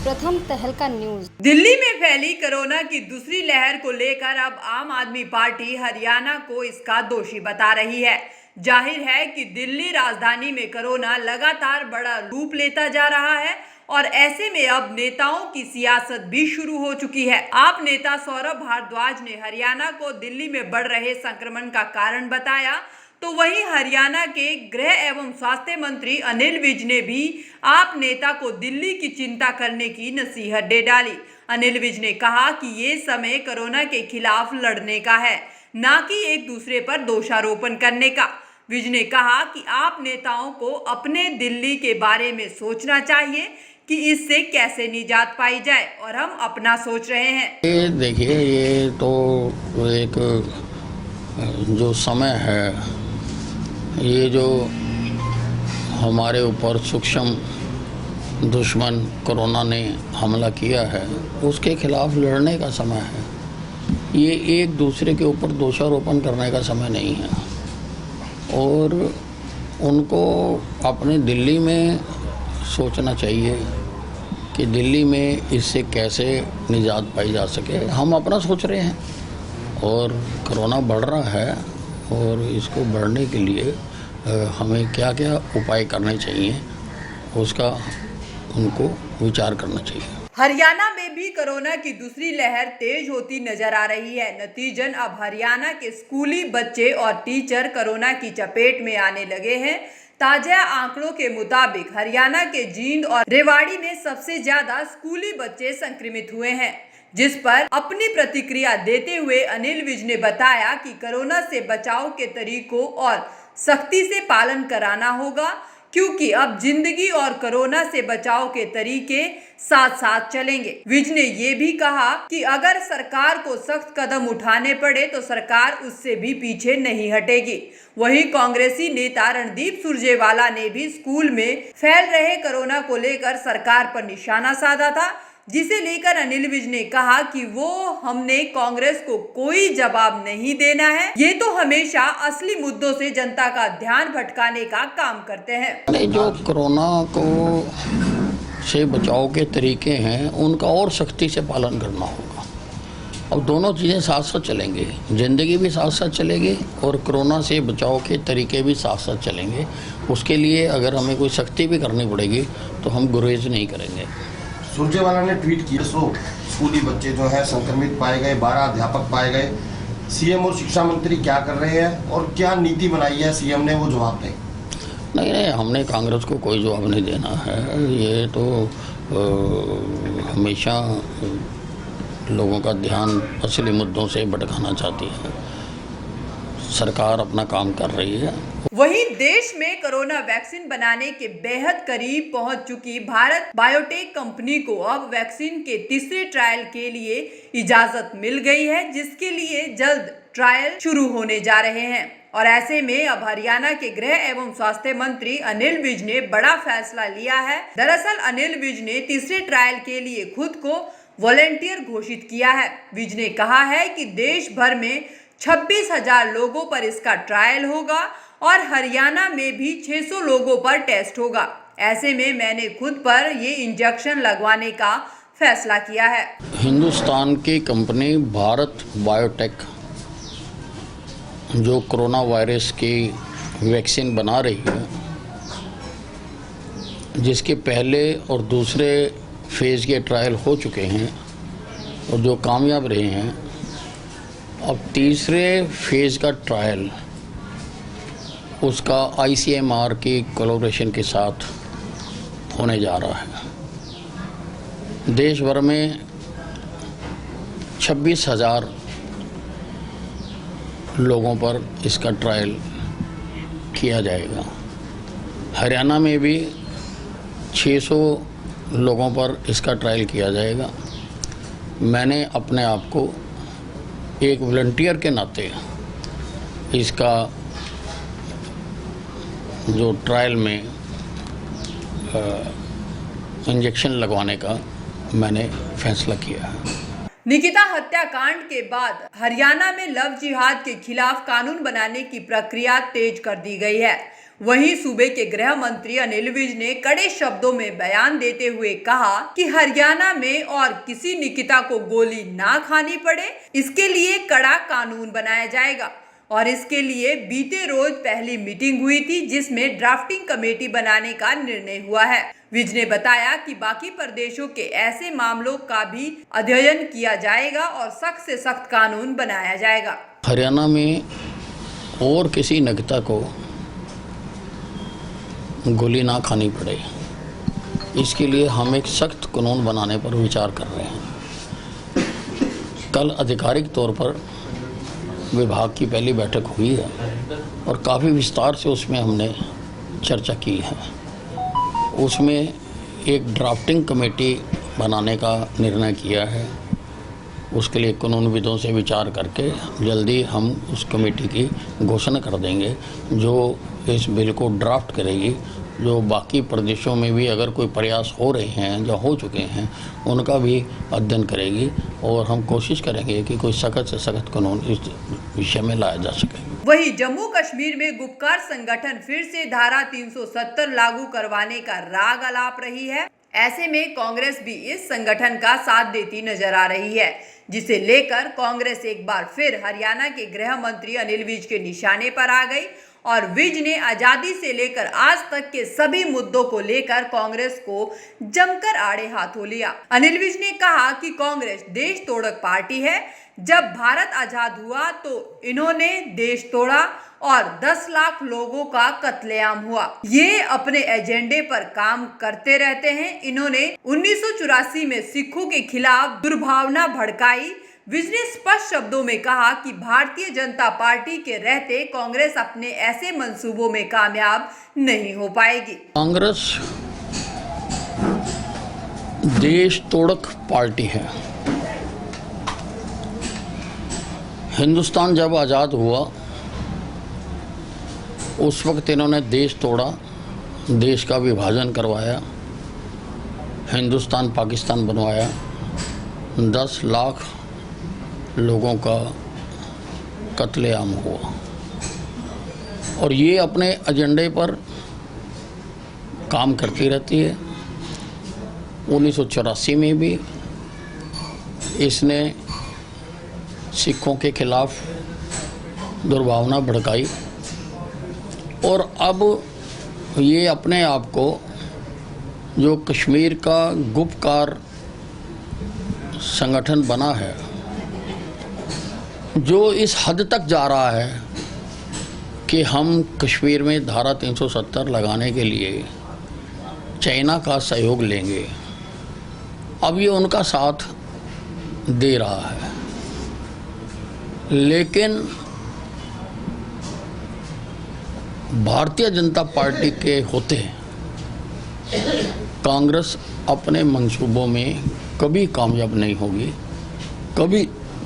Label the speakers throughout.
Speaker 1: प्रथम तहलका न्यूज।
Speaker 2: दिल्ली में फैली कोरोना की दूसरी लहर को लेकर अब आम आदमी पार्टी हरियाणा को इसका दोषी बता रही है। जाहिर है कि दिल्ली राजधानी में कोरोना लगातार बड़ा रूप लेता जा रहा है और ऐसे में अब नेताओं की सियासत भी शुरू हो चुकी है। आप नेता सौरभ भारद्वाज ने हरियाणा को दिल्ली में बढ़ रहे संक्रमण का कारण बताया, तो वहीं हरियाणा के गृह एवं स्वास्थ्य मंत्री अनिल विज ने भी आप नेता को दिल्ली की चिंता करने की नसीहत दे डाली। अनिल विज ने कहा कि ये समय कोरोना के खिलाफ लड़ने का है, ना कि एक दूसरे पर दोषारोपण करने का। विज ने कहा कि आप नेताओं को अपने दिल्ली के बारे में सोचना चाहिए कि इससे कैसे निजात पाई जाए, और हम अपना सोच रहे हैं।
Speaker 3: ये देखिए, ये तो एक जो समय है, ये जो हमारे ऊपर सूक्ष्म दुश्मन कोरोना ने हमला किया है, उसके खिलाफ लड़ने का समय है। ये एक दूसरे के ऊपर दोषारोपण करने का समय नहीं है। और उनको अपने दिल्ली में सोचना चाहिए कि दिल्ली में इससे कैसे निजात पाई जा सके। हम अपना सोच रहे हैं और कोरोना बढ़ रहा है, और इसको बढ़ने के लिए हमें क्या क्या उपाय करने चाहिए, उसका उनको विचार करना चाहिए।
Speaker 2: हरियाणा में भी कोरोना की दूसरी लहर तेज होती नजर आ रही है। नतीजन अब हरियाणा के स्कूली बच्चे और टीचर कोरोना की चपेट में आने लगे हैं। ताजा आंकड़ों के मुताबिक हरियाणा के जींद और रेवाड़ी में सबसे ज्यादा स्कूली बच्चे संक्रमित हुए हैं, जिस पर अपनी प्रतिक्रिया देते हुए अनिल विज ने बताया कि कोरोना से बचाव के तरीकों और सख्ती से पालन कराना होगा, क्योंकि अब जिंदगी और कोरोना से बचाव के तरीके साथ साथ चलेंगे। विज ने ये भी कहा कि अगर सरकार को सख्त कदम उठाने पड़े तो सरकार उससे भी पीछे नहीं हटेगी। वहीं कांग्रेसी नेता रणदीप सुरजेवाला ने भी स्कूल में फैल रहे कोरोना को लेकर सरकार पर निशाना साधा था, जिसे लेकर अनिल विज ने कहा कि वो हमने कांग्रेस को कोई जवाब नहीं देना है, ये तो हमेशा असली मुद्दों से जनता का ध्यान भटकाने का काम करते हैं।
Speaker 3: जो कोरोना को से बचाव के तरीके हैं, उनका और सख्ती से पालन करना होगा। अब दोनों चीज़ें साथ साथ चलेंगी, ज़िंदगी भी साथ साथ चलेगी और कोरोना से बचाव के तरीके भी साथ साथ चलेंगे। उसके लिए अगर हमें कोई सख्ती भी करनी पड़ेगी तो हम गुरेज नहीं करेंगे।
Speaker 4: सुरजेवाला ने ट्वीट किया, 100 स्कूली बच्चे जो है संक्रमित पाए गए, 12 अध्यापक पाए गए। सीएम और शिक्षा मंत्री क्या कर रहे हैं और क्या नीति बनाई है सीएम ने, वो जवाब दें।
Speaker 3: नहीं, हमने कांग्रेस को कोई जवाब नहीं देना है। ये तो हमेशा लोगों का ध्यान असली मुद्दों से भटकाना चाहती है। सरकार अपना काम कर रही है।
Speaker 2: वहीं देश में कोरोना वैक्सीन बनाने के बेहद करीब पहुंच चुकी भारत बायोटेक कंपनी को अब वैक्सीन के तीसरे ट्रायल के लिए इजाजत मिल गई है, जिसके लिए जल्द ट्रायल शुरू होने जा रहे हैं। और ऐसे में अब हरियाणा के गृह एवं स्वास्थ्य मंत्री अनिल विज ने बड़ा फैसला लिया है। दरअसल अनिल विज ने तीसरे ट्रायल के लिए खुद को वॉलंटियर घोषित किया है। विज ने कहा है कि देश भर में 26,000 लोगों पर इसका ट्रायल होगा और हरियाणा में भी 600 लोगों पर टेस्ट होगा। ऐसे में मैंने खुद पर ये इंजेक्शन लगवाने का फैसला किया है।
Speaker 3: हिंदुस्तान की कंपनी भारत बायोटेक जो कोरोना वायरस की वैक्सीन बना रही है, जिसके पहले और दूसरे फेज़ के ट्रायल हो चुके हैं और जो कामयाब रहे हैं, अब तीसरे फेज़ का ट्रायल उसका ICMR की कोलैबोरेशन के साथ होने जा रहा है। देश भर में 26,000 लोगों पर इसका ट्रायल किया जाएगा। हरियाणा में भी 600 लोगों पर इसका ट्रायल किया जाएगा। मैंने अपने आप को एक वॉलंटियर के नाते इसका जो ट्रायल में इंजेक्शन लगवाने का मैंने फैसला किया है।
Speaker 2: निकिता हत्याकांड के बाद हरियाणा में लव जिहाद के खिलाफ कानून बनाने की प्रक्रिया तेज कर दी गई है। वहीं सूबे के गृह मंत्री अनिल विज ने कड़े शब्दों में बयान देते हुए कहा कि हरियाणा में और किसी निकिता को गोली ना खानी पड़े, इसके लिए कड़ा कानून बनाया जाएगा। और इसके लिए बीते रोज पहली मीटिंग हुई थी, जिसमें ड्राफ्टिंग कमेटी बनाने का निर्णय हुआ है। विज ने बताया कि बाकी प्रदेशों के ऐसे मामलों का भी अध्ययन किया जाएगा और सख्त से सख्त कानून बनाया जाएगा।
Speaker 3: हरियाणा में और किसी निकिता को गोली ना खानी पड़े, इसके लिए हम एक सख्त कानून बनाने पर विचार कर रहे हैं। कल आधिकारिक तौर पर विभाग की पहली बैठक हुई है और काफ़ी विस्तार से उसमें हमने चर्चा की है। उसमें एक ड्राफ्टिंग कमेटी बनाने का निर्णय किया है। उसके लिए कानूनविदों से विचार करके जल्दी हम उस कमेटी की घोषणा कर देंगे, जो इस बिल को ड्राफ्ट करेगी, जो बाकी प्रदेशों में भी अगर कोई प्रयास हो रहे हैं या हो चुके हैं उनका भी अध्ययन करेगी और हम कोशिश करेंगे कि कोई सख्त से सख्त कानून इस विषय में लाया जा सके।
Speaker 2: वहीं जम्मू कश्मीर में गुपकार संगठन फिर से धारा 370 लागू करवाने का राग अलाप रही है। ऐसे में कांग्रेस भी इस संगठन का साथ देती नजर आ रही है, जिसे लेकर कांग्रेस एक बार फिर हरियाणा के गृह मंत्री अनिल विज के निशाने पर आ गई और विज ने आजादी से लेकर आज तक के सभी मुद्दों को लेकर कांग्रेस को जमकर आड़े हाथों लिया। अनिल विज ने कहा कि कांग्रेस देश तोड़क पार्टी है। जब भारत आजाद हुआ तो इन्होंने देश तोड़ा और 10 लाख लोगों का कत्लेआम हुआ। ये अपने एजेंडे पर काम करते रहते हैं। इन्होंने 1984 में सिखों के खिलाफ दुर्भावना भड़काई। विज ने स्पष्ट शब्दों में कहा कि भारतीय जनता पार्टी के रहते कांग्रेस अपने ऐसे मंसूबों में कामयाब नहीं हो पाएगी।
Speaker 3: कांग्रेस देश तोड़क पार्टी है। हिंदुस्तान जब आज़ाद हुआ उस वक्त इन्होंने देश तोड़ा, देश का विभाजन करवाया, हिंदुस्तान पाकिस्तान बनवाया, 10 लाख लोगों का कत्लेआम हुआ और ये अपने एजेंडे पर काम करती रहती है। 1984 में भी इसने सिखों के खिलाफ दुर्भावना भड़काई और अब ये अपने आप को जो कश्मीर का गुपकार संगठन बना है, जो इस हद तक जा रहा है कि हम कश्मीर में धारा 370 लगाने के लिए चाइना का सहयोग लेंगे, अब ये उनका साथ दे रहा है। लेकिन भारतीय जनता पार्टी के होते कांग्रेस अपने मंसूबों में कभी कामयाब नहीं होगी, कभी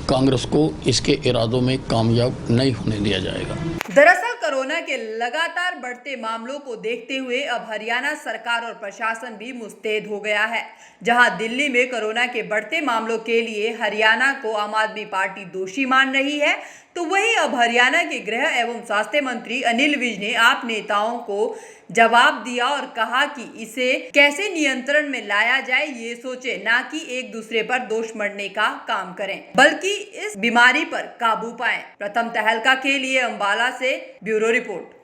Speaker 3: कांग्रेस को इसके इरादों में कामयाब नहीं होने दिया जाएगा।
Speaker 2: दरअसल कोरोना के लगातार बढ़ते मामलों को देखते हुए अब हरियाणा सरकार और प्रशासन भी मुस्तैद हो गया है। जहां दिल्ली में कोरोना के बढ़ते मामलों के लिए हरियाणा को आम आदमी पार्टी दोषी मान रही है, तो वहीं अब हरियाणा के गृह एवं स्वास्थ्य मंत्री अनिल विज ने आप नेताओं को जवाब दिया और कहा कि इसे कैसे नियंत्रण में लाया जाए ये सोचे, ना कि एक दूसरे पर दोष मढ़ने का काम करें, बल्कि इस बीमारी पर काबू पाएं। प्रथम तहलका के लिए अंबाला से ब्यूरो रिपोर्ट।